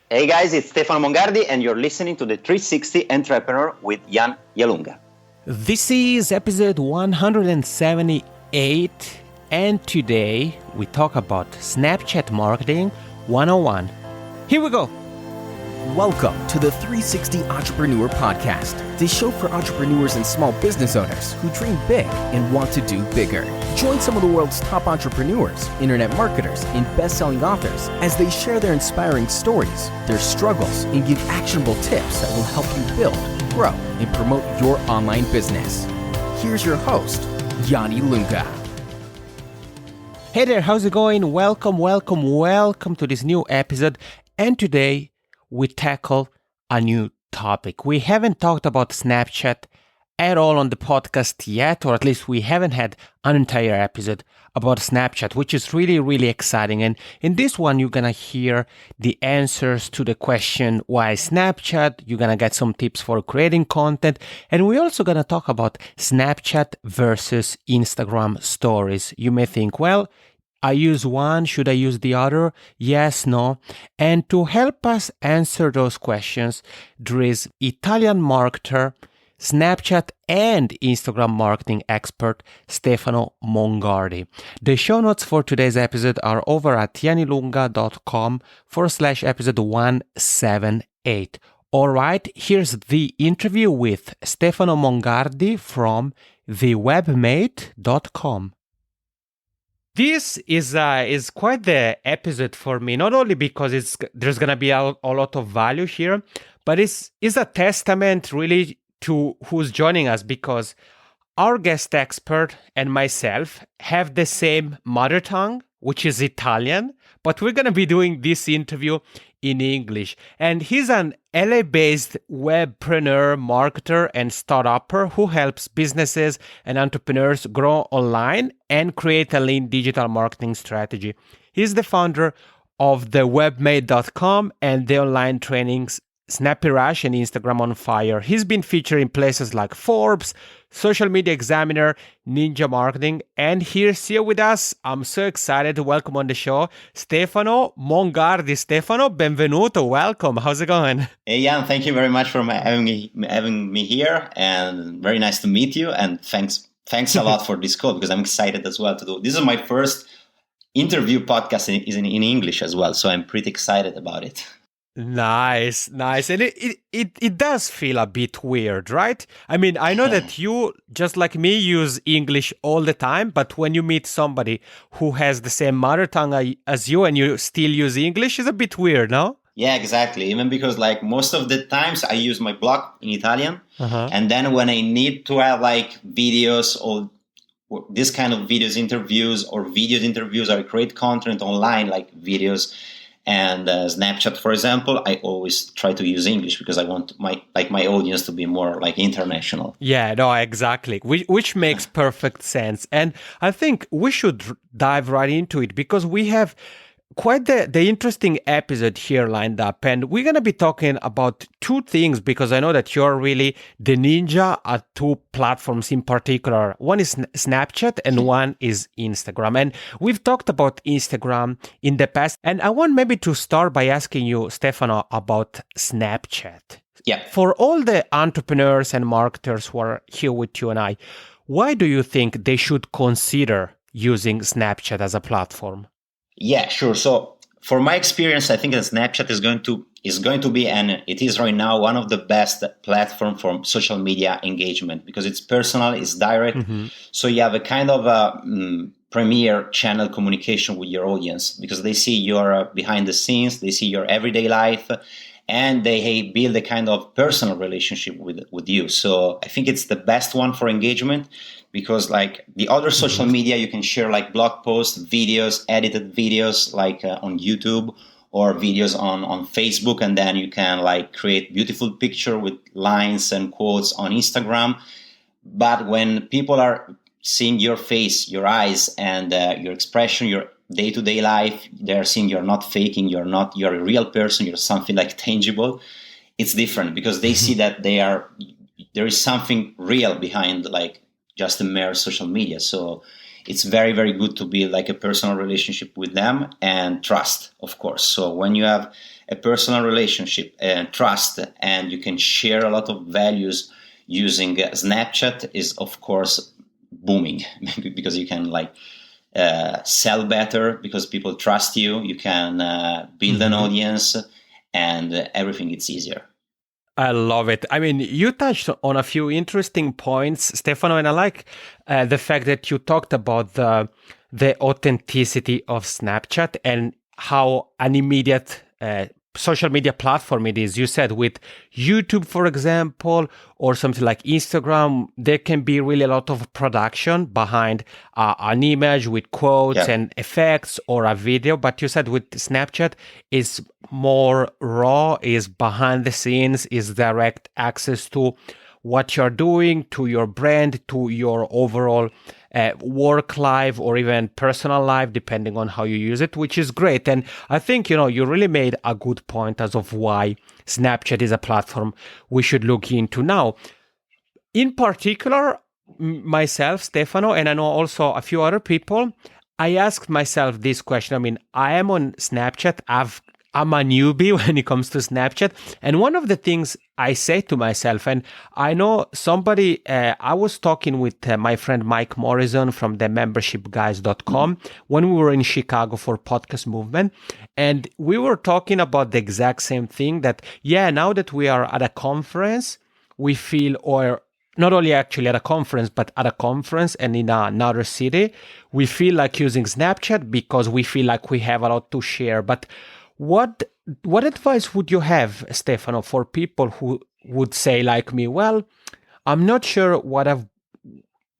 Hey guys, it's Stefano Mongardi and you're listening to the 360 Entrepreneur with Jan Yalunga. This is episode 178 and today we talk about Snapchat Marketing 101. Here we go. Welcome to the 360 Entrepreneur Podcast, the show for entrepreneurs and small business owners who dream big and want to do bigger. Join some of the world's top entrepreneurs, internet marketers, and best-selling authors as they share their inspiring stories, their struggles, and give actionable tips that will help you build, grow, and promote your online business. Here's your host, Yanni Lunga. Hey there, how's it going? Welcome to this new episode. And today we tackle a new topic. We haven't talked about Snapchat at all on the podcast yet, or at least we haven't had an entire episode about Snapchat, which is really, really exciting. And in this one, you're going to hear the answers to the question, why Snapchat? You're going to get some tips for creating content. And we're also going to talk about Snapchat versus Instagram stories. You may think, well, I use one, should I use the other? Yes, no. And to help us answer those questions, there is Italian marketer, Snapchat and Instagram marketing expert, Stefano Mongardi. The show notes for today's episode are over at yanilunga.com/episode 178. All right, here's the interview with Stefano Mongardi from thewebmate.com. This is quite the episode for me, not only because there's going to be a lot of value here, but it's a testament really to who's joining us, because our guest expert and myself have the same mother tongue, which is Italian, but we're going to be doing this interview in English. And he's an LA-based webpreneur, marketer, and startupper who helps businesses and entrepreneurs grow online and create a lean digital marketing strategy. He's the founder of thewebmate.com and the online trainings Snappy Rush and Instagram on Fire. He's been featured in places like Forbes, Social Media Examiner, Ninja Marketing, and he's here with us. I'm so excited to welcome on the show Stefano Mongardi. Stefano, benvenuto, welcome. How's it going? Hey Jan, thank you very much for having me here, and very nice to meet you. And thanks a lot for this call, because I'm excited as well to do. This is my first interview podcast in English as well, so I'm pretty excited about it. Nice. And it does feel a bit weird, right? I mean, I know that you, just like me, use English all the time, but when you meet somebody who has the same mother tongue as you and you still use English, it's a bit weird, no? Yeah, exactly. Even because like most of the times I use my blog in Italian, and then when I need to have like videos or this kind of videos interviews or create content online like videos, and Snapchat, for example, I always try to use English because I want my audience to be more like international. Yeah, no, exactly. Which makes perfect sense. And I think we should dive right into it, because we have quite the interesting episode here lined up. And we're going to be talking about two things, because I know that you're really the ninja at two platforms in particular. One is Snapchat and one is Instagram. And we've talked about Instagram in the past. And I want maybe to start by asking you, Stefano, about Snapchat. Yeah. For all the entrepreneurs and marketers who are here with you and I, why do you think they should consider using Snapchat as a platform? Yeah, sure. So for my experience, I think that Snapchat is going to be, and it is right now, one of the best platform for social media engagement, because it's personal, it's direct. So you have a kind of a premier channel communication with your audience, because they see your behind the scenes, they see your everyday life, and they build a kind of personal relationship with you. So I think it's the best one for engagement, because like the other social media, you can share like blog posts, videos, edited videos like on YouTube, or videos on Facebook, and then you can like create beautiful picture with lines and quotes on Instagram. But when people are seeing your face, your eyes, and your expression, your day-to-day life, they're seeing you're not faking, you're a real person, you're something like tangible. It's different, because they see that there is something real behind like just a mere social media. So it's very, very good to build like a personal relationship with them and trust, of course. So when you have a personal relationship and trust, and you can share a lot of values using Snapchat, is of course booming because you can like sell better because people trust you. You can build an audience, and everything is easier. I love it. I mean, you touched on a few interesting points, Stefano, and I like the fact that you talked about the authenticity of Snapchat and how an immediate social media platform it is. You said with YouTube, for example, or something like Instagram, there can be really a lot of production behind an image with quotes and effects or a video. But you said with Snapchat is more raw, is behind the scenes, is direct access to what you're doing, to your brand, to your overall work life or even personal life, depending on how you use it, which is great. And I think, you really made a good point as of why Snapchat is a platform we should look into now. In particular, myself, Stefano, and I know also a few other people, I asked myself this question. I mean, I am on Snapchat. I'm a newbie when it comes to Snapchat. And one of the things I say to myself, and I know somebody, I was talking with my friend Mike Morrison from the membershipguys.com when we were in Chicago for Podcast Movement. And we were talking about the exact same thing that, now that we are at a conference, we feel, or not only actually at a conference, but at a conference and in another city, we feel like using Snapchat because we feel like we have a lot to share. But what advice would you have, Stefano, for people who would say like me, well, I'm not sure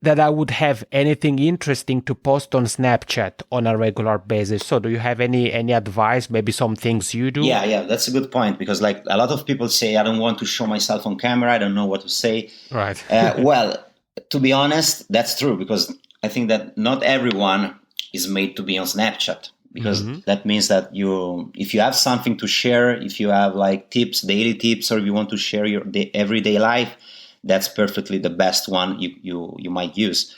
that I would have anything interesting to post on Snapchat on a regular basis. So do you have any advice, maybe some things you do? Yeah, that's a good point, because like a lot of people say, I don't want to show myself on camera. I don't know what to say. Right. Well, to be honest, that's true, because I think that not everyone is made to be on Snapchat. Because that means that if you have something to share, if you have like tips, daily tips, or if you want to share your everyday life, that's perfectly the best one you might use.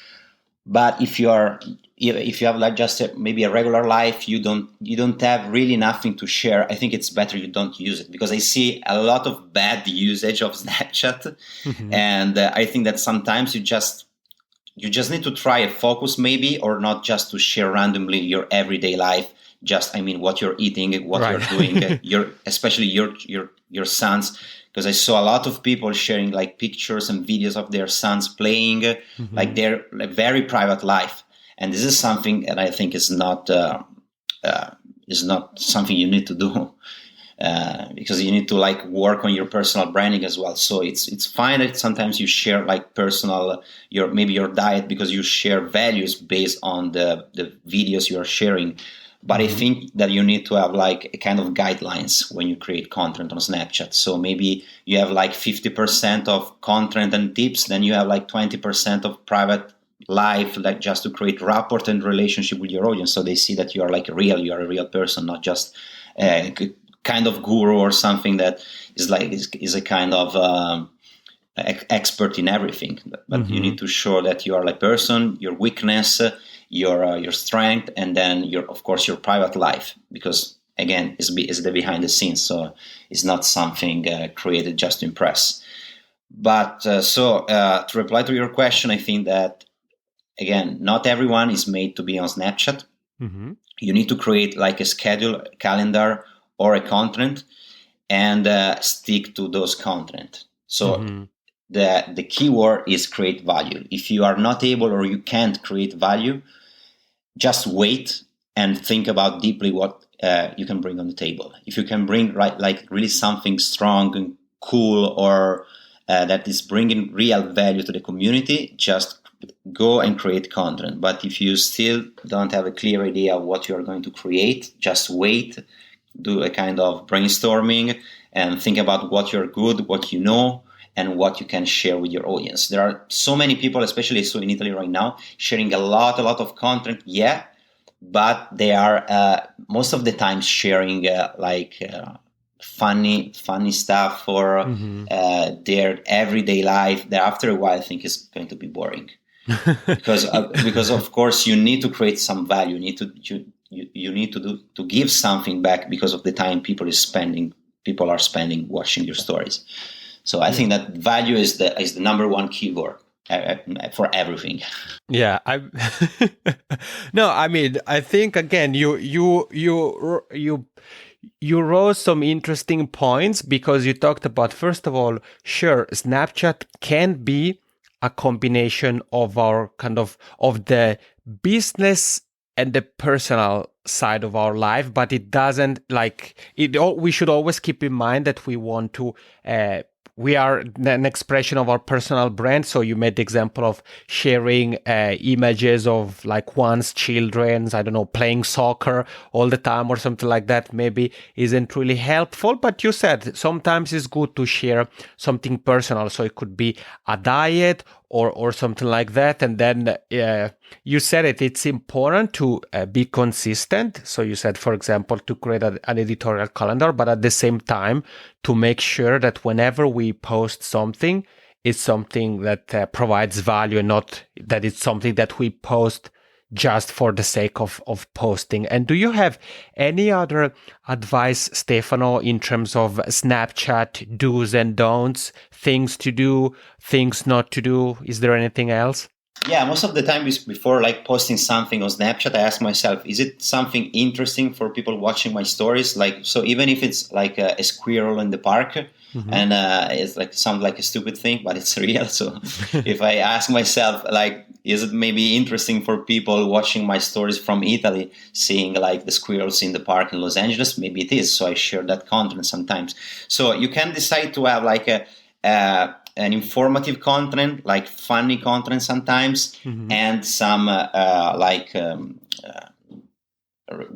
But if you have like just maybe a regular life, you don't have really nothing to share, I think it's better you don't use it, because I see a lot of bad usage of Snapchat, and I think that sometimes you just need to try a focus maybe, or not just to share randomly your everyday life. What you're eating, what you're doing, especially your sons. Because I saw a lot of people sharing like pictures and videos of their sons playing, like their very private life. And this is something that I think is not something you need to do. Because you need to like work on your personal branding as well. So it's fine that sometimes you share like personal, your diet, because you share values based on the videos you are sharing. But I think that you need to have like a kind of guidelines when you create content on Snapchat. So maybe you have like 50% of content and tips, then you have like 20% of private life, like just to create rapport and relationship with your audience. So they see that you are like you are a real person, not just kind of guru or something that is a kind of expert in everything. But you need to show that you are a person, your weakness, your strength, and then your private life, because again, it's the behind the scenes, so it's not something created just to impress. But to reply to your question, I think that again, not everyone is made to be on Snapchat. You need to create like a schedule, a calendar, or a content, and stick to those content. So the key word is create value. If you are not able or you can't create value, just wait and think about deeply what you can bring on the table. If you can bring really something strong and cool, or that is bringing real value to the community, just go and create content. But if you still don't have a clear idea of what you're going to create, just wait, do a kind of brainstorming, and think about what you're good, what you know, and what you can share with your audience. There are so many people, especially so in Italy right now, sharing a lot of content, but they are most of the time sharing funny stuff for their everyday life. That after a while, I think is going to be boring. because of course you need to create some value. You need to give something back because of the time people are spending watching your stories. So I think that value is the number one keyword for everything. Yeah, no, I mean, I think again, you rose some interesting points, because you talked about, first of all, sure, Snapchat can be a combination of our of the business and the personal side of our life, but it doesn't we should always keep in mind that we want to we are an expression of our personal brand. So you made the example of sharing images of like one's children's, I don't know, playing soccer all the time or something like that, maybe isn't really helpful. But you said sometimes it's good to share something personal. So it could be a diet or something like that. And then you said it's important to be consistent. So you said, for example, to create an editorial calendar, but at the same time, to make sure that whenever we post something, it's something that provides value, and not that it's something that we post just for the sake of posting. And do you have any other advice, Stefano, in terms of Snapchat do's and don'ts, things to do, things not to do? Is there anything else? Yeah, most of the time before like posting something on Snapchat, I ask myself, is it something interesting for people watching my stories? Like, so even if it's like a squirrel in the park, and it's like sounds like a stupid thing, but it's real. So if I ask myself, like, is it maybe interesting for people watching my stories from Italy, seeing like the squirrels in the park in Los Angeles? Maybe it is. So I share that content sometimes. So you can decide to have like an informative content, like funny content sometimes, and some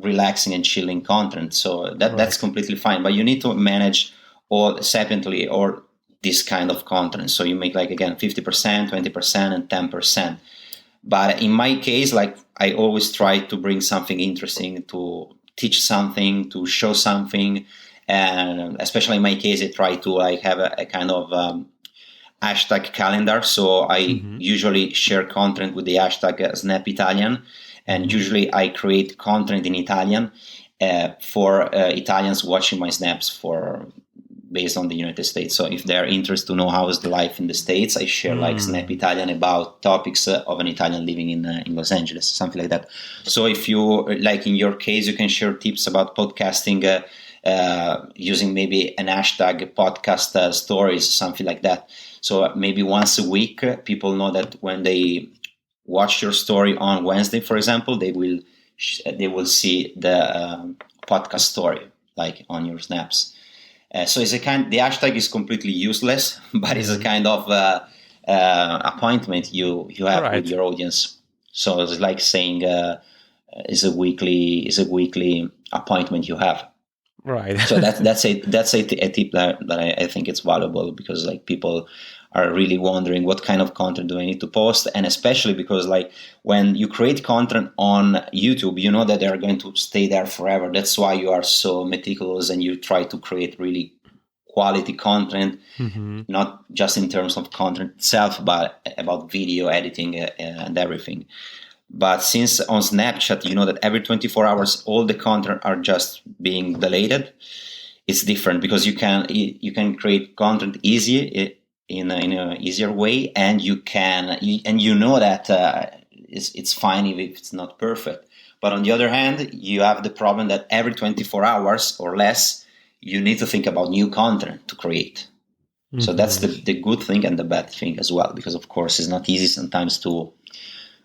relaxing and chilling content. So that's completely fine. But you need to manage all separately or this kind of content. So you make like, again, 50%, 20%, and 10%. But in my case, like I always try to bring something interesting, to teach something, to show something. And especially in my case, I try to like have a kind of hashtag calendar. So I usually share content with the hashtag Snap Italian, and usually I create content in Italian for Italians watching my snaps based on the United States. So if they're interested to know how is the life in the States, I share like Snap Italian about topics of an Italian living in Los Angeles, something like that. So if you, like in your case, you can share tips about podcasting using maybe an hashtag podcast stories, something like that. So maybe once a week, people know that when they watch your story on Wednesday, for example, they will see the podcast story like on your snaps. So the hashtag is completely useless, but it's a kind of appointment you have with your audience. So it's like saying is a weekly appointment you have. Right. So that's a tip that I think it's valuable, because like people are really wondering what kind of content do I need to post, and especially because like when you create content on YouTube, you know that they are going to stay there forever. That's why you are so meticulous and you try to create really quality content, not just in terms of content itself, but about video editing and everything. But since on Snapchat, you know that every 24 hours, all the content are just being deleted. It's different because you can create content in an easier way, and you know that it's fine if it's not perfect. But on the other hand, you have the problem that every 24 hours or less, you need to think about new content to create. So that's the good thing and the bad thing as well, because of course it's not easy sometimes to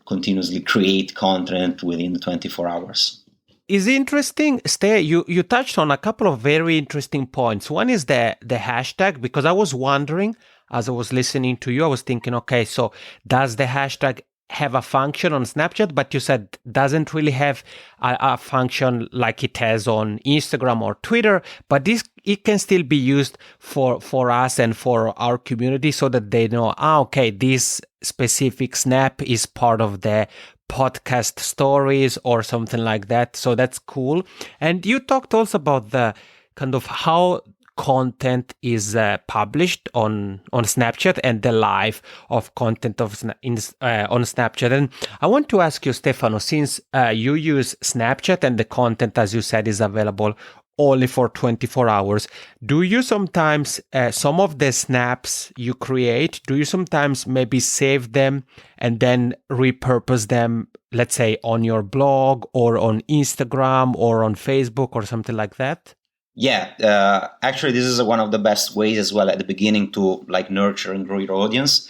continuously create content within 24 hours. Is interesting, Ste, you touched on a couple of very interesting points. One is the hashtag, because I was wondering, as I was listening to you, I was thinking, okay, so does the hashtag have a function on Snapchat? But you said doesn't really have a function like it has on Instagram or Twitter, but it can still be used for us and for our community, so that they know, okay, this specific snap is part of the podcast stories or something like that. So that's cool. And you talked also about the kind of how content is published on Snapchat and the live of content on Snapchat. And I want to ask you, Stefano, since you use Snapchat and the content, as you said, is available only for 24 hours, do you sometimes, some of the snaps you create, do you sometimes maybe save them and then repurpose them, let's say, on your blog or on Instagram or on Facebook or something like that? Yeah, actually, this is one of the best ways as well at the beginning to like nurture and grow your audience,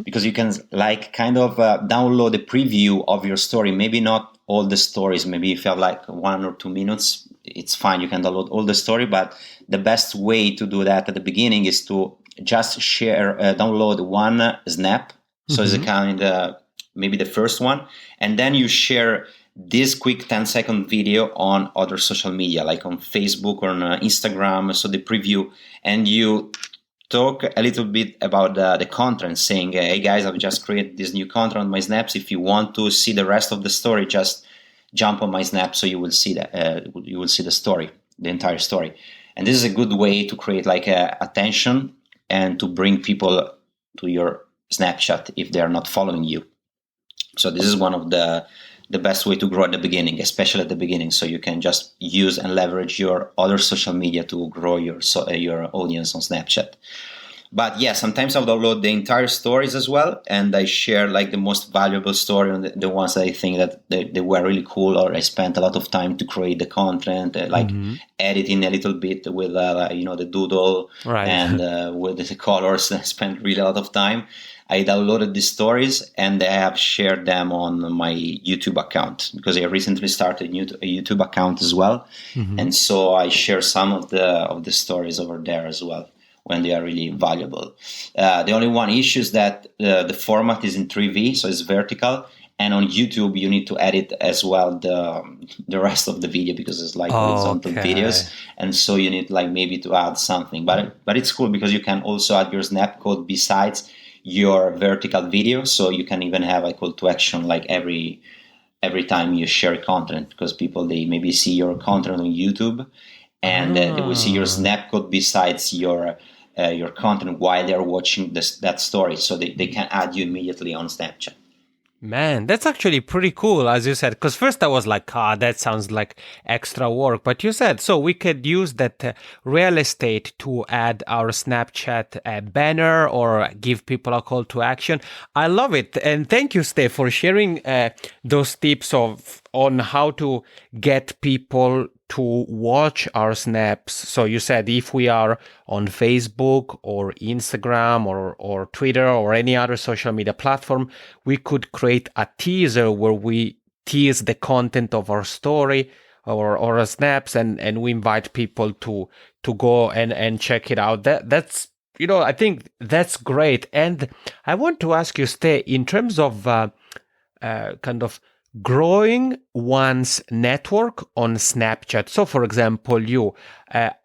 because you can like kind of download a preview of your story. Maybe not all the stories. Maybe if you have like 1 or 2 minutes, it's fine. You can download all the story. But the best way to do that at the beginning is to just download one snap. So it's a kind of maybe the first one, and then you share this quick 10-second video on other social media, like on Facebook or on Instagram. So the preview, and you talk a little bit about the content, saying, hey guys, I've just created this new content on my snaps. If you want to see the rest of the story, just jump on my snap, so you will see that you will see the story, the entire story. And this is a good way to create like attention and to bring people to your Snapchat if they are not following you. So this is one of the best way to grow at the beginning, especially at the beginning. So you can just use and leverage your other social media to grow your audience on Snapchat. But yeah, sometimes I'll download the entire stories as well, and I share like the most valuable story on the ones that I think that they were really cool, or I spent a lot of time to create the content, like editing a little bit with the doodle, right, and with the colors. I spent really a lot of time. I downloaded these stories and I have shared them on my YouTube account, because I recently started a YouTube account as well, and so I share some of the stories over there as well when they are really valuable. The only one issue is that the format is in 3V, so it's vertical, and on YouTube you need to edit as well the rest of the video, because it's like horizontal videos, and so you need like maybe to add something. But it's cool because you can also add your snap code besides your vertical video, so you can even have a call to action like every time you share content, because people, they maybe see your content on YouTube and they will see your snap code besides your content while they're watching that story, so they can add you immediately on Snapchat. Man, that's actually pretty cool, as you said, because first I was like, that sounds like extra work. But you said, so we could use that real estate to add our Snapchat banner or give people a call to action. I love it. And thank you, Steph, for sharing those tips on how to get people to watch our snaps. So you said if we are on Facebook or Instagram or Twitter or any other social media platform, we could create a teaser where we tease the content of our story or our snaps, and we invite people to go and check it out. That's I think that's great. And I want to ask you, Stay, in terms of kind of growing one's network on Snapchat. So, for example,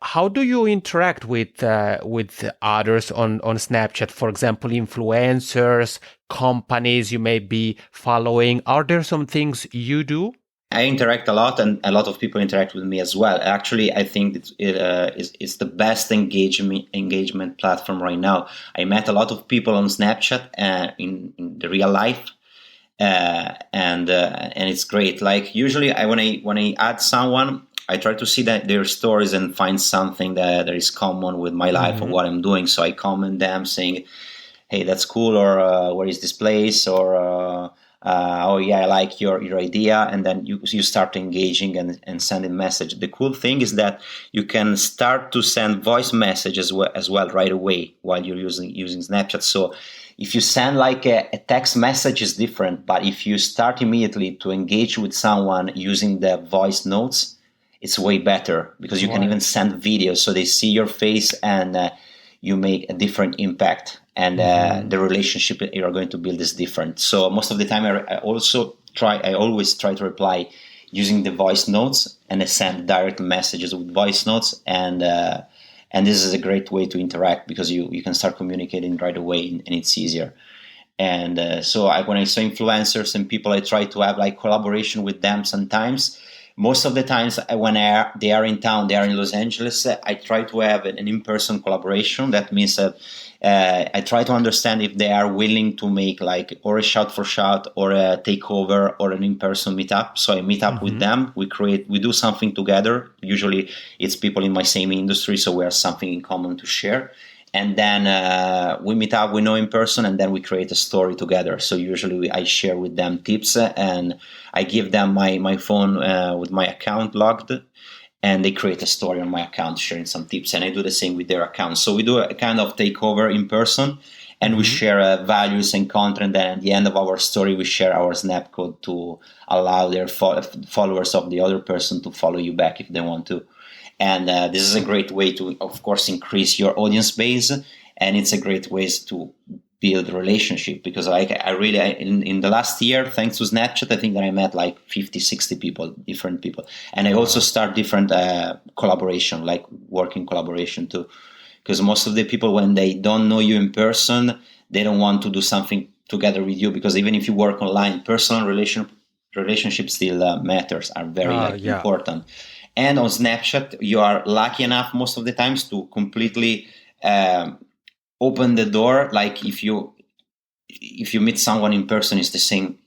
how do you interact with others on Snapchat? For example, influencers, companies you may be following. Are there some things you do? I interact a lot, and a lot of people interact with me as well. Actually, I think it's the best engagement platform right now. I met a lot of people on Snapchat in the real life. And it's great. Like usually when I add someone, I try to see that their stories and find something that is common with my life and what I'm doing. So I comment them saying, hey, that's cool, or where is this place, or oh yeah, I like your idea. And then you start engaging and sending message. The cool thing is that you can start to send voice messages as well right away while you're using Snapchat. So if you send like a text message, is different, but if you start immediately to engage with someone using the voice notes, it's way better, because you can even send videos, so they see your face and you make a different impact, and the relationship you're going to build is different. So most of the time, I always try to reply using the voice notes, and I send direct messages with voice notes, and this is a great way to interact, because you can start communicating right away, and it's easier. And so when I saw influencers and people, I try to have like collaboration with them sometimes. most of the times when they are in town, they are in Los Angeles, I try to have an in-person collaboration. That means that I try to understand if they are willing to make like or a shot for shot or a takeover or an in-person meetup. So I meet up with them. We do something together. Usually it's people in my same industry, so we have something in common to share. And then we meet up, we know in person, and then we create a story together. So usually I share with them tips, and I give them my phone with my account logged, and they create a story on my account sharing some tips. And I do the same with their accounts. So we do a kind of takeover in person, and we share values and content. And at the end of our story, we share our snap code to allow their followers of the other person to follow you back if they want to. And this is a great way to, of course, increase your audience base. And it's a great way to build relationship, because I really, in the last year, thanks to Snapchat, I think that I met like 50, 60 people, different people. And I also start different collaboration, like working collaboration too. Because most of the people, when they don't know you in person, they don't want to do something together with you, because even if you work online, personal relationship still matters, are very important. And on Snapchat, you are lucky enough most of the times to completely open the door. Like if you meet someone in person, it's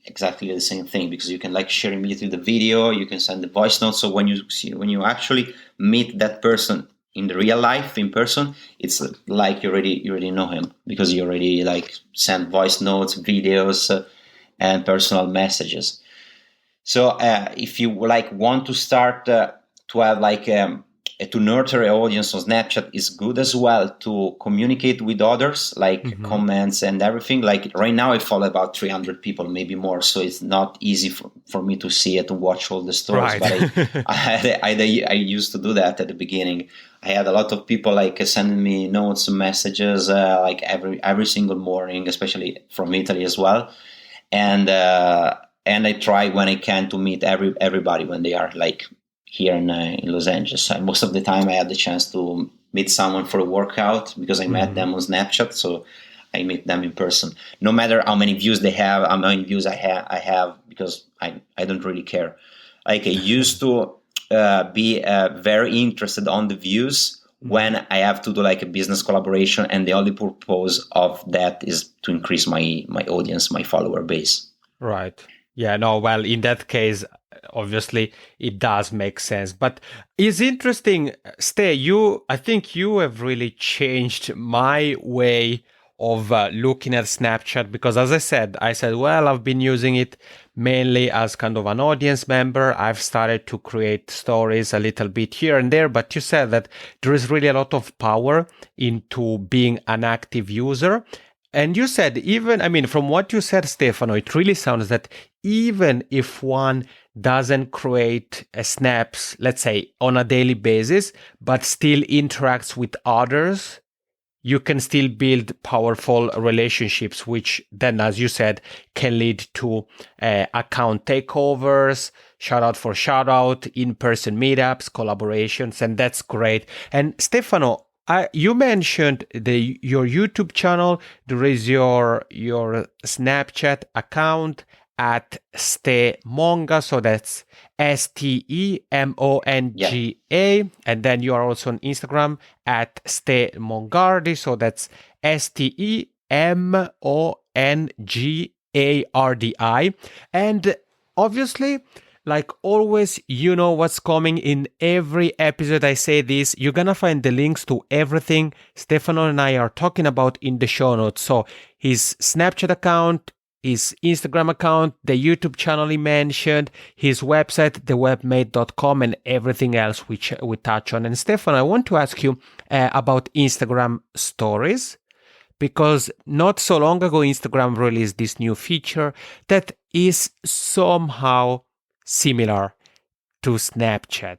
exactly the same thing, because you can like share immediately the video, you can send the voice notes. So when you actually meet that person in the real life in person, it's like you already know him, because you already like send voice notes, videos, and personal messages. So if you like want to start to have like to nurture an audience on Snapchat, is good as well to communicate with others, like comments and everything. Like right now I follow about 300 people, maybe more. So it's not easy for me to see it and watch all the stories. Right. But I used to do that at the beginning. I had a lot of people like sending me notes and messages like every single morning, especially from Italy as well. And I try when I can to meet everybody when they are like here in Los Angeles. And most of the time I had the chance to meet someone for a workout, because I met them on Snapchat. So I meet them in person, no matter how many views they have, how many views I have, because I don't really care. Like I used to be very interested on the views when I have to do like a business collaboration, and the only purpose of that is to increase my audience, my follower base. Right. Yeah, no, well, in that case, obviously, it does make sense. But it's interesting, I think you have really changed my way of looking at Snapchat, because as I said, well, I've been using it mainly as kind of an audience member. I've started to create stories a little bit here and there, but you said that there is really a lot of power into being an active user. And you said from what you said, Stefano, it really sounds that even if one doesn't create snaps, let's say, on a daily basis, but still interacts with others, you can still build powerful relationships, which then, as you said, can lead to account takeovers, shout out for shout out, in-person meetups, collaborations, and that's great. And Stefano, you mentioned your YouTube channel. There is your Snapchat account at Stemonga, so that's STEMONGA, and then you are also on Instagram at Mongardi, so that's STEMONGARDI, and obviously, like always, you know what's coming in every episode. I say this, you're gonna find the links to everything Stefano and I are talking about in the show notes. So his Snapchat account, his Instagram account, the YouTube channel he mentioned, his website, thewebmate.com, and everything else which we touch on. And Stefano, I want to ask you about Instagram stories, because not so long ago, Instagram released this new feature that is somehow similar to Snapchat.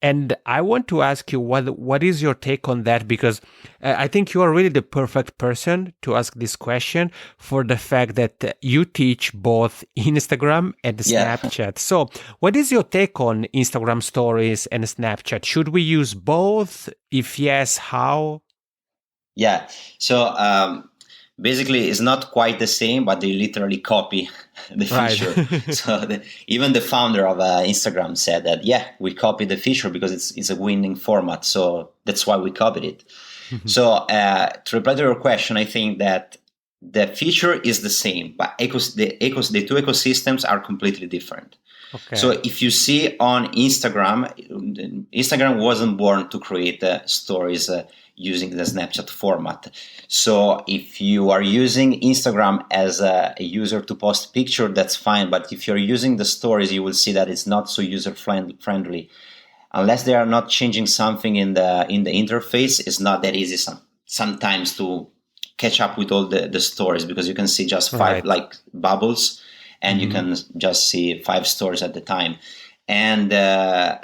And I want to ask you, what is your take on that? Because I think you are really the perfect person to ask this question, for the fact that you teach both Instagram and Snapchat. So what is your take on Instagram stories and Snapchat? Should we use both? If yes, how? Yeah. So basically it's not quite the same, but they literally copy the feature. Right. So even the founder of Instagram said that, yeah, we copied the feature because it's a winning format. So that's why we copied it. So to reply to your question, I think that the feature is the same, but the two ecosystems are completely different. Okay. So if you see on Instagram wasn't born to create stories using the Snapchat format. So if you are using Instagram as a user to post picture, that's fine. But if you're using the stories, you will see that it's not so user friendly. Unless they are not changing something in the interface, it's not that easy sometimes to catch up with all the stories, because you can see just 5 like bubbles, and you can just see 5 stories at the time. And the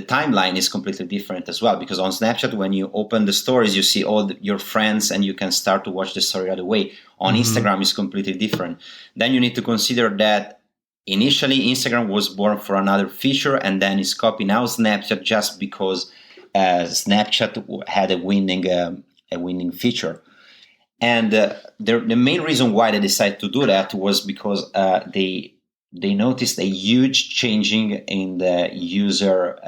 timeline is completely different as well, because on Snapchat, when you open the stories, you see all your friends and you can start to watch the story right away. On Instagram, it's completely different. Then you need to consider that initially Instagram was born for another feature, and then it's copied now Snapchat just because Snapchat had a winning feature. And the main reason why they decided to do that was because they noticed a huge changing in the user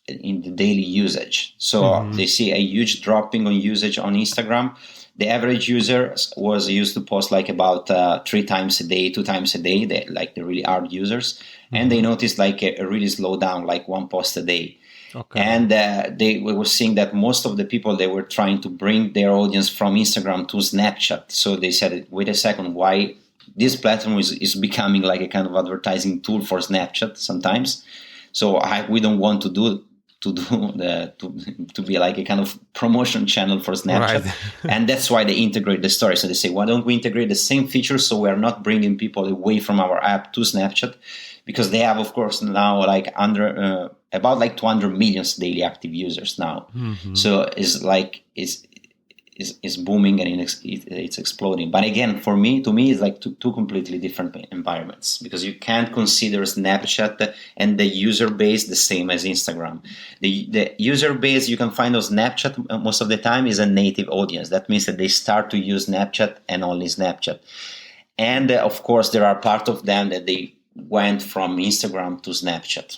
in the daily usage. So they see a huge dropping on usage on Instagram. The average user was used to post like about 3 times a day, 2 times a day, like the really hard users. And they noticed like a really slow down, like 1 post a day. Okay. And we were seeing that most of the people, they were trying to bring their audience from Instagram to Snapchat. So they said, wait a second, why this platform is becoming like a kind of advertising tool for Snapchat sometimes. So we don't want to be like a kind of promotion channel for Snapchat. Right. And that's why they integrate the story. So they say, why don't we integrate the same features so we are not bringing people away from our app to Snapchat? Because they have, of course, now like about like 200 million daily active users now. So it's like is booming and it's exploding. But again, to me, it's like two completely different environments, because you can't consider Snapchat and the user base the same as Instagram. The user base you can find on Snapchat most of the time is a native audience. That means that they start to use Snapchat and only Snapchat. And of course, there are part of them that they went from Instagram to Snapchat.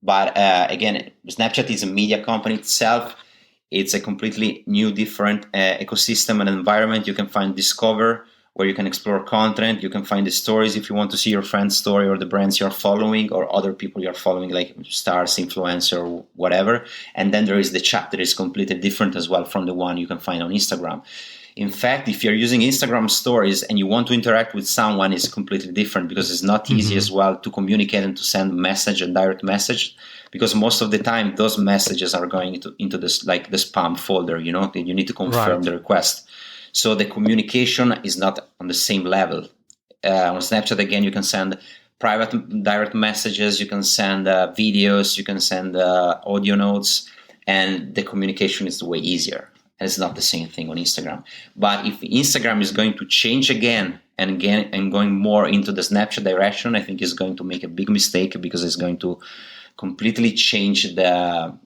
But again, Snapchat is a media company itself. It's a completely new, different ecosystem and environment. You can find Discover, where you can explore content. You can find the stories if you want to see your friend's story or the brands you're following or other people you're following, like stars, influencer, or whatever. And then there is the chat that is completely different as well from the one you can find on Instagram. In fact, if you're using Instagram stories and you want to interact with someone, it's completely different, because it's not easy as well to communicate and to send a message, a direct message, because most of the time those messages are going into this, like the spam folder, you need to confirm the request. So the communication is not on the same level. On Snapchat, again, you can send private direct messages, you can send videos, you can send audio notes, and the communication is way easier. It's not the same thing on Instagram. But if Instagram is going to change again and going more into the Snapchat direction, I think it's going to make a big mistake, because it's going to completely change the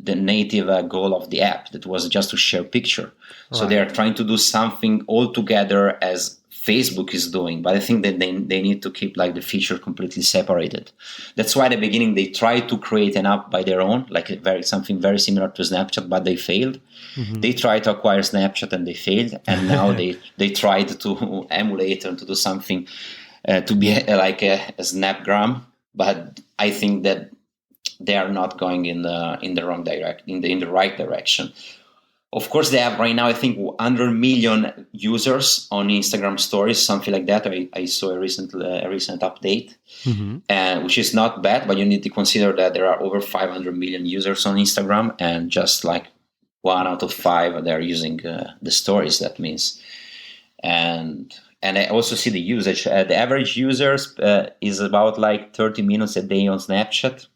native goal of the app, that was just to share picture. Right. So they are trying to do something altogether as Facebook is doing, but I think that they need to keep like the feature completely separated. That's why at the beginning they tried to create an app by their own, like something very similar to Snapchat, but they failed. They tried to acquire Snapchat and they failed, and now they tried to emulate and to do something to be like a Snapgram, but I think that they are not going in the wrong direction, in the right direction. Of course, they have right now, I think, 100 million users on Instagram stories, something like that. I saw a recent update, which is not bad, but you need to consider that there are over 500 million users on Instagram, and just like 1 out of 5 they're using the stories. That means, and I also see the usage. The average users is about like 30 minutes a day on Snapchat,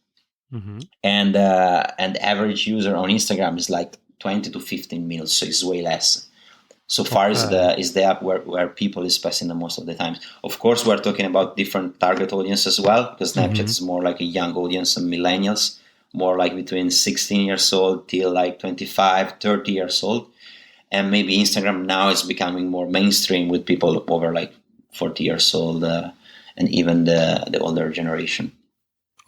and the average user on Instagram is like 20 to 15 minutes, so it's way less. So far is the app where people is passing the most of the time. Of course, we're talking about different target audience as well, because Snapchat is more like a young audience and millennials, more like between 16 years old till like 25, 30 years old. And maybe Instagram now is becoming more mainstream with people over like 40 years old and even the older generation.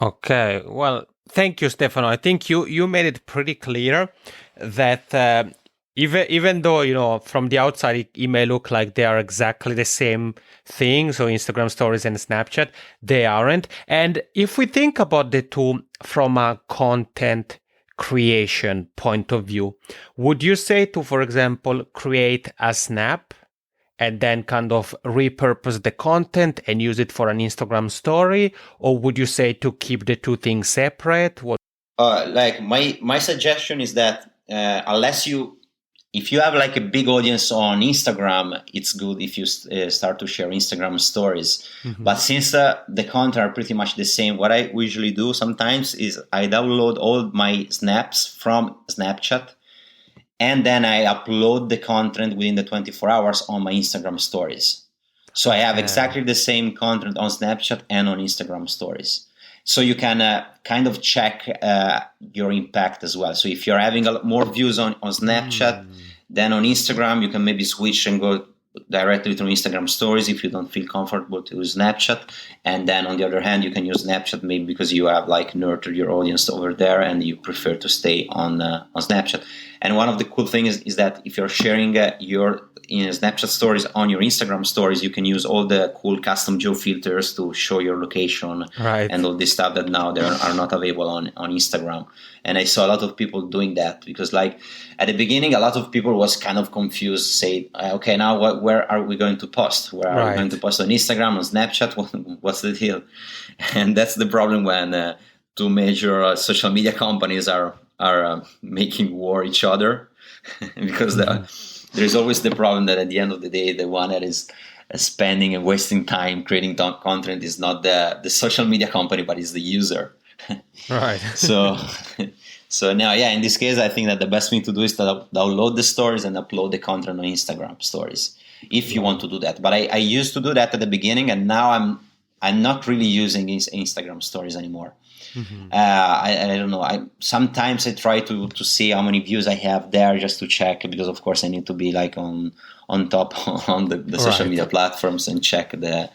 Okay, well, thank you, Stefano. I think you made it pretty clear that even though from the outside it may look like they are exactly the same thing, so Instagram stories and Snapchat, they aren't. And if we think about the two from a content creation point of view, would you say to, for example, create a snap and then kind of repurpose the content and use it for an Instagram story? Or would you say to keep the two things separate? Like my suggestion is that if you have like a big audience on Instagram, it's good if you start to share Instagram stories. Mm-hmm. But since the content are pretty much the same, what I usually do sometimes is I download all my snaps from Snapchat, and then I upload the content within the 24 hours on my Instagram stories. So I have exactly the same content on Snapchat and on Instagram stories. So you can kind of check your impact as well. So if you're having more views on Snapchat than on Instagram, you can maybe switch and go directly to Instagram stories if you don't feel comfortable to use Snapchat. And then on the other hand, you can use Snapchat maybe because you have like nurtured your audience over there and you prefer to stay on Snapchat. And one of the cool things is that if you're sharing your Snapchat stories on your Instagram stories, you can use all the cool custom geo filters to show your location, right, and all this stuff that now they are not available on Instagram. And I saw a lot of people doing that because like at the beginning, a lot of people was kind of confused, say, okay, now where are we going to post? Where are we going to post on Instagram, on Snapchat? What's the deal? And that's the problem when two major social media companies are making war each other because there's always the problem that at the end of the day, the one that is spending and wasting time creating content is not the social media company, but is the user. Right. So now, yeah, in this case, I think that the best thing to do is to download the stories and upload the content on Instagram stories, if you want to do that. But I used to do that at the beginning, and now I'm not really using Instagram stories anymore. Mm-hmm. I don't know. Sometimes I try to see how many views I have there just to check, because of course I need to be like on top on the social media platforms and check the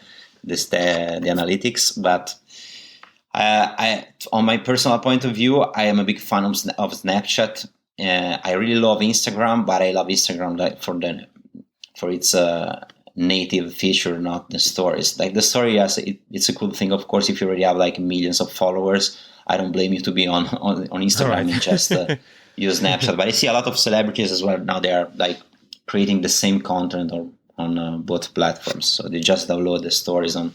analytics. But on my personal point of view, I am a big fan of Snapchat. I really love Instagram, but I love Instagram for its native feature, not the stories. Like the story, yes, it's a cool thing. Of course, if you already have like millions of followers, I don't blame you to be on Instagram and just use Snapchat. But I see a lot of celebrities as well now. They are like creating the same content on both platforms. So they just download the stories on,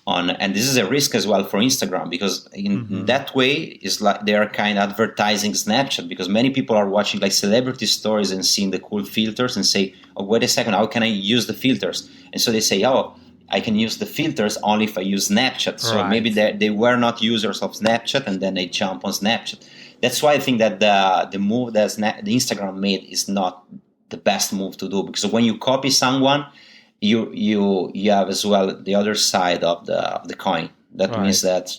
and this is a risk as well for Instagram, because in that way it's like they are kind of advertising Snapchat, because many people are watching like celebrity stories and seeing the cool filters and say, oh, wait a second, how can I use the filters? And so they say, oh, I can use the filters only if I use Snapchat. So maybe they were not users of Snapchat and then they jump on Snapchat. That's why I think that the move that the Instagram made is not the best move to do, because when you copy someone, you have as well the other side of the coin. That means that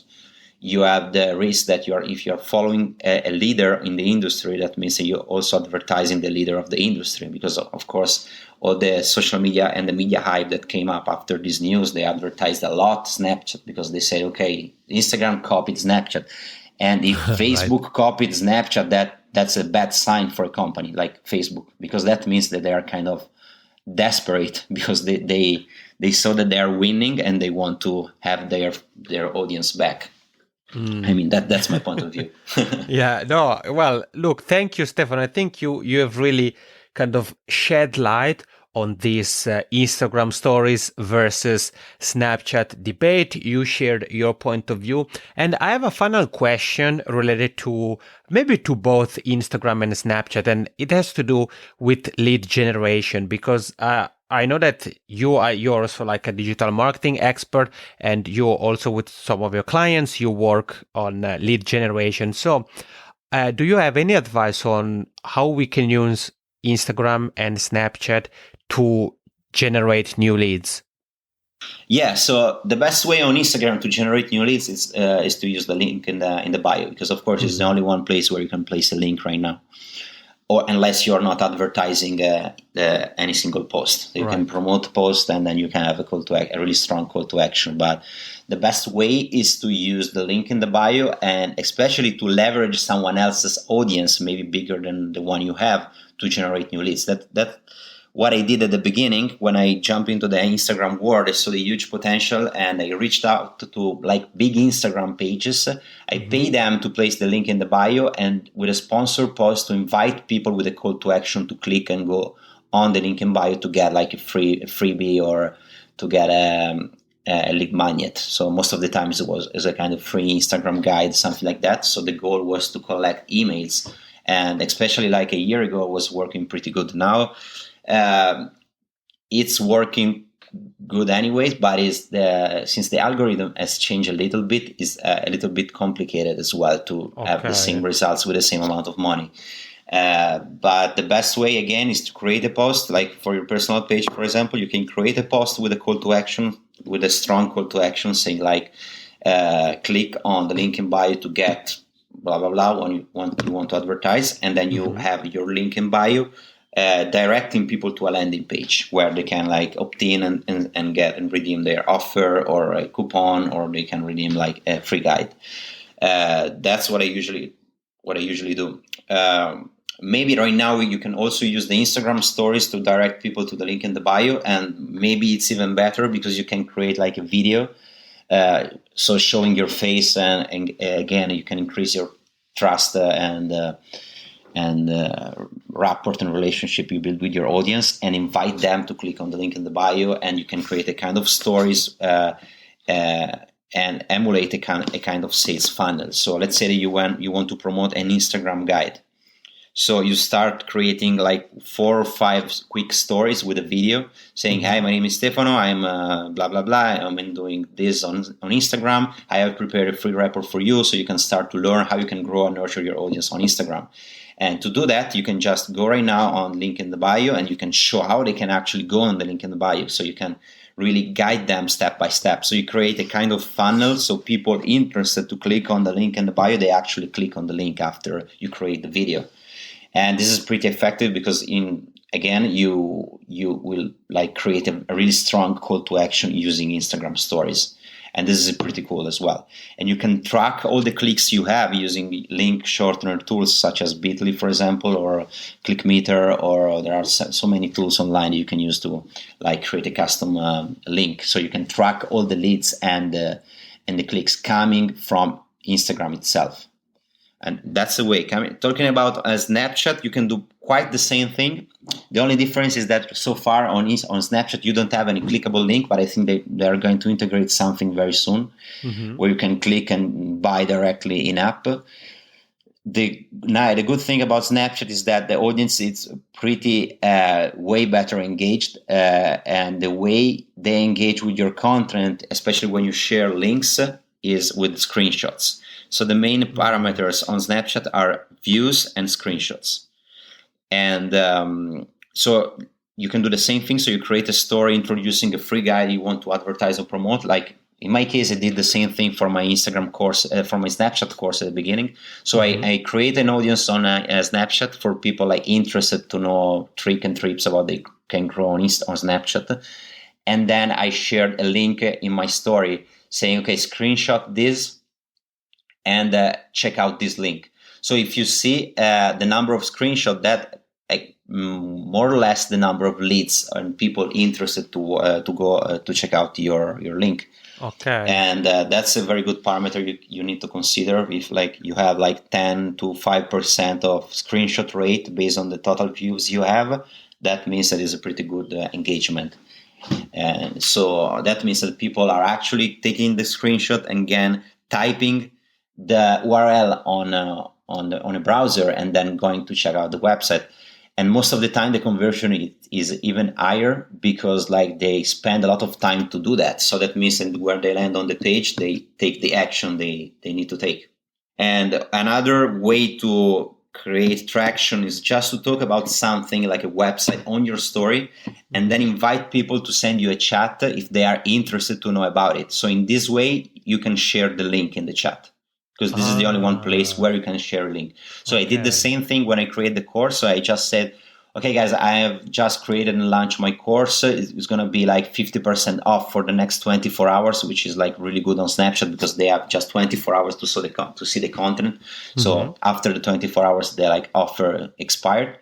you have the risk that if you're following a leader in the industry, that means that you're also advertising the leader of the industry, because of course all the social media and the media hype that came up after this news, they advertised a lot Snapchat, because they say, okay, Instagram copied Snapchat, and if Facebook copied Snapchat, that's a bad sign for a company like Facebook, because that means that they are kind of desperate, because they saw that they are winning and they want to have their audience back. I mean, that's my point of view. Yeah, no, well, look, thank you, Stefano. I think you have really kind of shed light on this Instagram stories versus Snapchat debate. You shared your point of view. And I have a final question related to maybe to both Instagram and Snapchat. And it has to do with lead generation, because I know that you're also like a digital marketing expert, and you also with some of your clients, you work on lead generation. So do you have any advice on how we can use Instagram and Snapchat to generate new leads? Yeah, so the best way on Instagram to generate new leads is to use the link in the bio, because of course it's the only one place where you can place a link right now. or unless you're not advertising any single post. So you can promote post, and then you can have a really strong call to action. But the best way is to use the link in the bio, and especially to leverage someone else's audience, maybe bigger than the one you have, to generate new leads. That what I did at the beginning when I jumped into the Instagram world. I saw the huge potential, and I reached out to like big Instagram pages. I paid them to place the link in the bio, and with a sponsor post to invite people with a call to action to click and go on the link in bio to get like a freebie or to get a lead magnet. So most of the times it was as a kind of free Instagram guide, something like that. So the goal was to collect emails, and especially like a year ago, it was working pretty good. Now it's working good anyways, but since the algorithm has changed a little bit, is a little bit complicated as well to have the same results with the same amount of money. But the best way, again, is to create a post. Like for your personal page, for example, you can create a post with a call to action, with a strong call to action, saying like, click on the link in bio to get blah, blah, blah, when you want to advertise. And then you have your link in bio, directing people to a landing page where they can like opt in and get and redeem their offer or a coupon, or they can redeem like a free guide. That's what I usually do. Maybe right now you can also use the Instagram stories to direct people to the link in the bio, and maybe it's even better because you can create like a video, so showing your face, and again you can increase your trust and rapport and relationship you build with your audience, and invite them to click on the link in the bio. And you can create a kind of stories and emulate a kind of sales funnel. So let's say that you want to promote an Instagram guide. So you start creating like 4 or 5 quick stories with a video saying, "Hi, my name is Stefano. I'm blah, blah, blah. I'm doing this on Instagram. I have prepared a free report for you so you can start to learn how you can grow and nurture your audience on Instagram." And to do that, you can just go right now on link in the bio, and you can show how they can actually go on the link in the bio. So you can really guide them step by step. So you create a kind of funnel, so people interested to click on the link in the bio, they actually click on the link after you create the video. And this is pretty effective because you will like create a really strong call to action using Instagram stories. And this is pretty cool as well. And you can track all the clicks you have using link shortener tools such as Bitly, for example, or ClickMeter, or there are so many tools online you can use to like create a custom link. So you can track all the leads and the clicks coming from Instagram itself. And that's the way. Talking about Snapchat, you can do quite the same thing. The only difference is that so far on Snapchat, you don't have any clickable link, but I think they are going to integrate something very soon where you can click and buy directly in app. The good thing about Snapchat is that the audience is pretty way better engaged, and the way they engage with your content, especially when you share links, is with screenshots. So the main parameters on Snapchat are views and screenshots. And so you can do the same thing. So you create a story introducing a free guide you want to advertise or promote. Like in my case, I did the same thing for my Instagram course, for my Snapchat course at the beginning. So I create an audience on a Snapchat for people like interested to know trick and tips about they can grow on Snapchat. And then I shared a link in my story saying, okay, screenshot this and check out this link. So if you see the number of screenshots, that more or less the number of leads and people interested to go to check out your link. Okay. And that's a very good parameter you need to consider. If like you have like 10 to 5% of screenshot rate based on the total views you have, that means that is a pretty good engagement. And so that means that people are actually taking the screenshot and again typing the URL on a browser and then going to check out the website. And most of the time the conversion is even higher because like they spend a lot of time to do that. So that means that when they land on the page, they take the action they need to take. And another way to create traction is just to talk about something like a website on your story and then invite people to send you a chat if they are interested to know about it. So in this way, you can share the link in the chat. because this is the only one place where you can share a link. So I did the same thing when I created the course. So I just said, okay, guys, I have just created and launched my course. It's going to be like 50% off for the next 24 hours, which is like really good on Snapchat because they have just 24 hours to see the content. So after the 24 hours, the like offer expired.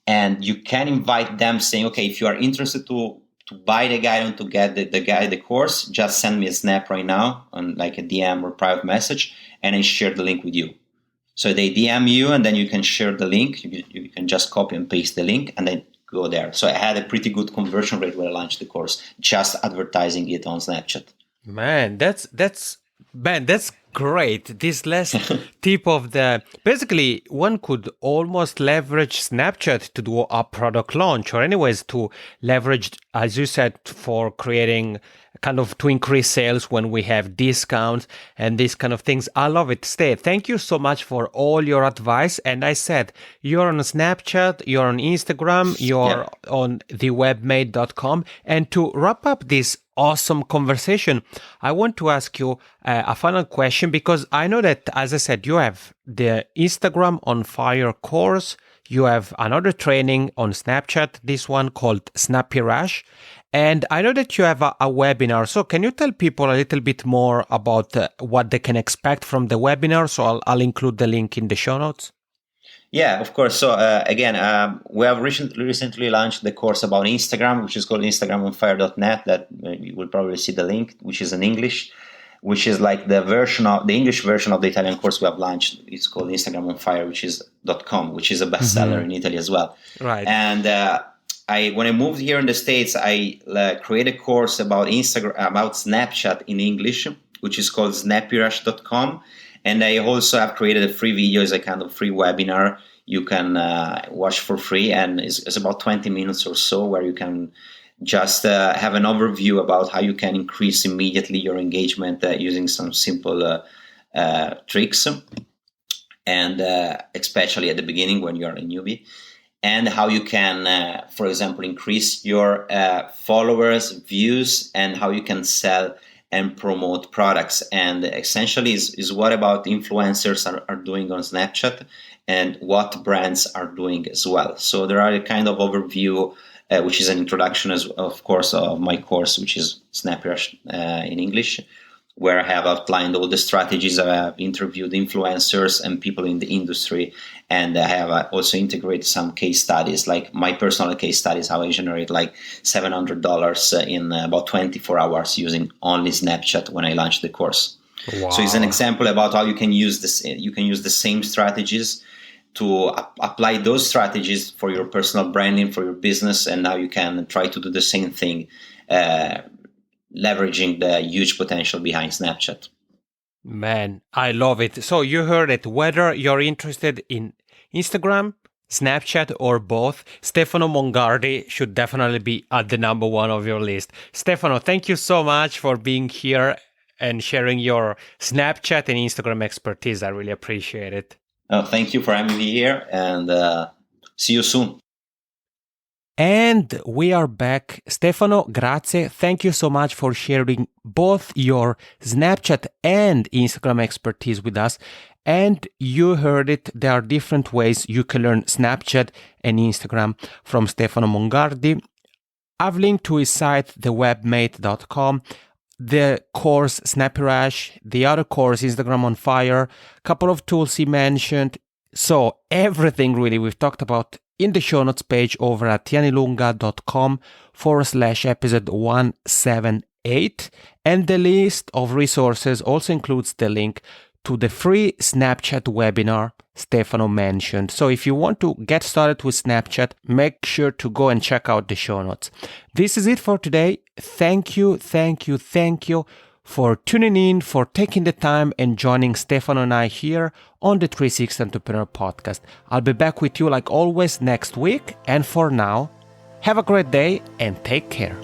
And you can invite them saying, okay, if you are interested to buy the guide and to get the course, just send me a snap right now on like a DM or private message, and I share the link with you. So they DM you, and then you can share the link. You can just copy and paste the link, and then go there. So I had a pretty good conversion rate when I launched the course, just advertising it on Snapchat. Man, that's great. This last tip of basically one could almost leverage Snapchat to do a product launch, or anyways to leverage, as you said, for creating kind of to increase sales when we have discounts and these kind of things. I love it. Thank you so much for all your advice. And I said, you're on Snapchat, you're on Instagram, you're on thewebmate.com. And to wrap up this awesome conversation, I want to ask you a final question, because I know that, as I said, you have the Instagram on Fire course, you have another training on Snapchat, this one called Snappy Rush, and I know that you have a webinar. So can you tell people a little bit more about what they can expect from the webinar? So I'll include the link in the show notes. Yeah, of course. So again, we have recently launched the course about Instagram, which is called instagramonfire.net. That you will probably see the link, which is in English, which is like the English version of the Italian course we have launched. It's called Instagram on Fire, which is .com, which is a bestseller in Italy as well. Right. And when I moved here in the States, I created a course about Snapchat in English, which is called snappyrush.com. And I also have created a free video as a kind of free webinar you can watch for free. And it's about 20 minutes or so, where you can just have an overview about how you can increase immediately your engagement using some simple tricks. And especially at the beginning when you're a newbie. And how you can, for example, increase your followers, views, and how you can sell and promote products. And essentially is what about influencers are doing on Snapchat and what brands are doing as well. So there are a kind of overview, which is an introduction, of course, of my course, which is Snappy Rush in English, where I have outlined all the strategies. I have interviewed influencers and people in the industry, and I have also integrated some case studies, like my personal case studies, how I generate like $700 in about 24 hours using only Snapchat when I launched the course. Wow. So it's an example about how you can use this. You can use the same strategies to apply those strategies for your personal branding, for your business, and now you can try to do the same thing, leveraging the huge potential behind Snapchat. Man, I love it. So you heard it. Whether you're interested in Instagram, Snapchat, or both, Stefano Mongardi should definitely be at the number one of your list. Stefano, thank you so much for being here and sharing your Snapchat and Instagram expertise. I really appreciate it. Thank you for having me here, and see you soon. And we are back. Stefano, grazie. Thank you so much for sharing both your Snapchat and Instagram expertise with us. And you heard it. There are different ways you can learn Snapchat and Instagram from Stefano Mongardi. I've linked to his site, thewebmate.com, the course Snappy Rush, the other course Instagram on Fire, a couple of tools he mentioned. So everything really we've talked about in the show notes page over at tianilunga.com/episode 178. And the list of resources also includes the link to the free Snapchat webinar Stefano mentioned. So if you want to get started with Snapchat, make sure to go and check out the show notes. This is it for today. Thank you for tuning in, for taking the time and joining Stefano and I here on the 360 Entrepreneur Podcast. I'll be back with you like always next week. And for now, have a great day and take care.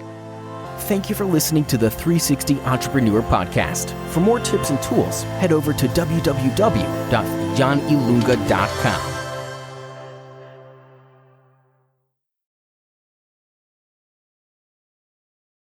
Thank you for listening to the 360 Entrepreneur Podcast. For more tips and tools, head over to www.janilunga.com.